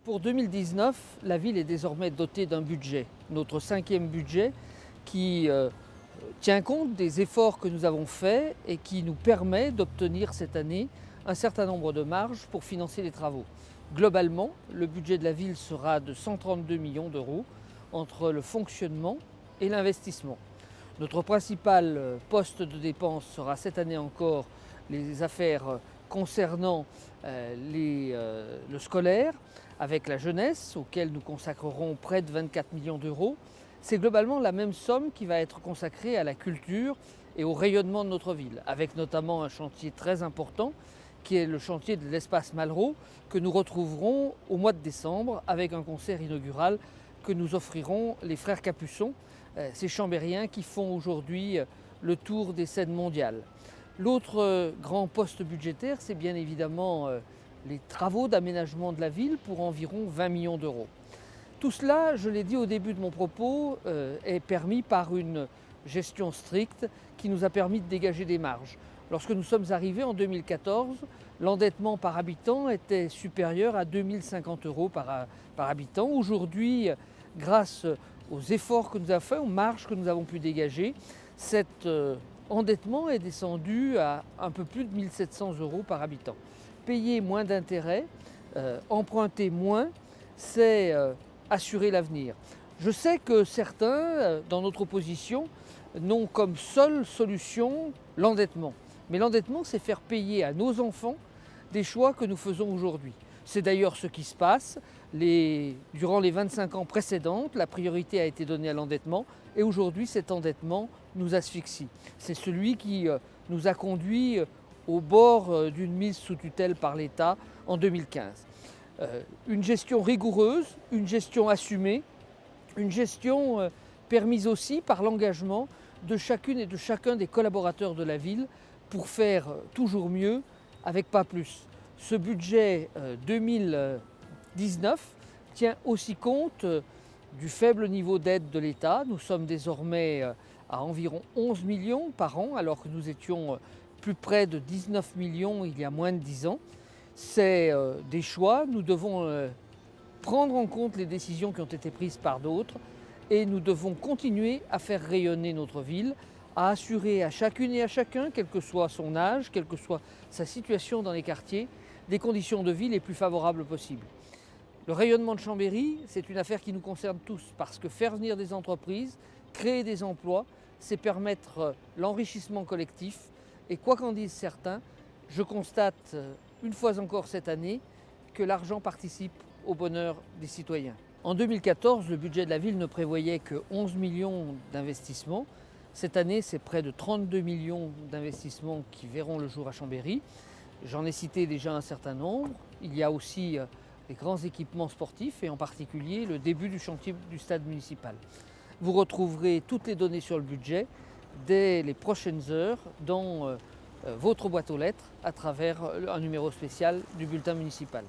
Pour 2019, la ville est désormais dotée d'un budget, notre 5e budget, qui tient compte des efforts que nous avons faits et qui nous permet d'obtenir cette année un certain nombre de marges pour financer les travaux. Globalement, le budget de la ville sera de 132 millions d'euros entre le fonctionnement et l'investissement. Notre principal poste de dépense sera cette année encore les affaires concernant le scolaire, avec la jeunesse, auquel nous consacrerons près de 24 millions d'euros. C'est globalement la même somme qui va être consacrée à la culture et au rayonnement de notre ville, avec notamment un chantier très important qui est le chantier de l'espace Malraux, que nous retrouverons au mois de décembre avec un concert inaugural que nous offriront les frères Capuçon, ces chambériens qui font aujourd'hui le tour des scènes mondiales. L'autre grand poste budgétaire, c'est bien évidemment les travaux d'aménagement de la ville pour environ 20 millions d'euros. Tout cela, je l'ai dit au début de mon propos, est permis par une gestion stricte qui nous a permis de dégager des marges. Lorsque nous sommes arrivés en 2014, l'endettement par habitant était supérieur à 2050 euros par habitant. Aujourd'hui, grâce aux efforts que nous avons faits, aux marges que nous avons pu dégager, cet endettement est descendu à un peu plus de 1700 euros par habitant. Payer moins d'intérêts, emprunter moins, c'est assurer l'avenir. Je sais que certains, dans notre opposition, n'ont comme seule solution l'endettement. Mais l'endettement, c'est faire payer à nos enfants des choix que nous faisons aujourd'hui. C'est d'ailleurs ce qui se passe. Durant les 25 ans précédentes, la priorité a été donnée à l'endettement et aujourd'hui, cet endettement nous asphyxie. C'est celui qui nous a conduits au bord d'une mise sous tutelle par l'État en 2015. Une gestion rigoureuse, une gestion assumée, une gestion permise aussi par l'engagement de chacune et de chacun des collaborateurs de la ville pour faire toujours mieux avec pas plus. Ce budget 2019 tient aussi compte du faible niveau d'aide de l'État. Nous sommes désormais à environ 11 millions par an alors que nous étions plus près de 19 millions il y a moins de 10 ans. C'est des choix, nous devons prendre en compte les décisions qui ont été prises par d'autres et nous devons continuer à faire rayonner notre ville, à assurer à chacune et à chacun, quel que soit son âge, quelle que soit sa situation dans les quartiers, des conditions de vie les plus favorables possibles. Le rayonnement de Chambéry, c'est une affaire qui nous concerne tous parce que faire venir des entreprises, créer des emplois, c'est permettre l'enrichissement collectif. Et quoi qu'en disent certains, je constate une fois encore cette année que l'argent participe au bonheur des citoyens. En 2014, le budget de la ville ne prévoyait que 11 millions d'investissements. Cette année, c'est près de 32 millions d'investissements qui verront le jour à Chambéry. J'en ai cité déjà un certain nombre. Il y a aussi les grands équipements sportifs et en particulier le début du chantier du stade municipal. Vous retrouverez toutes les données sur le budget dès les prochaines heures dans votre boîte aux lettres à travers un numéro spécial du bulletin municipal.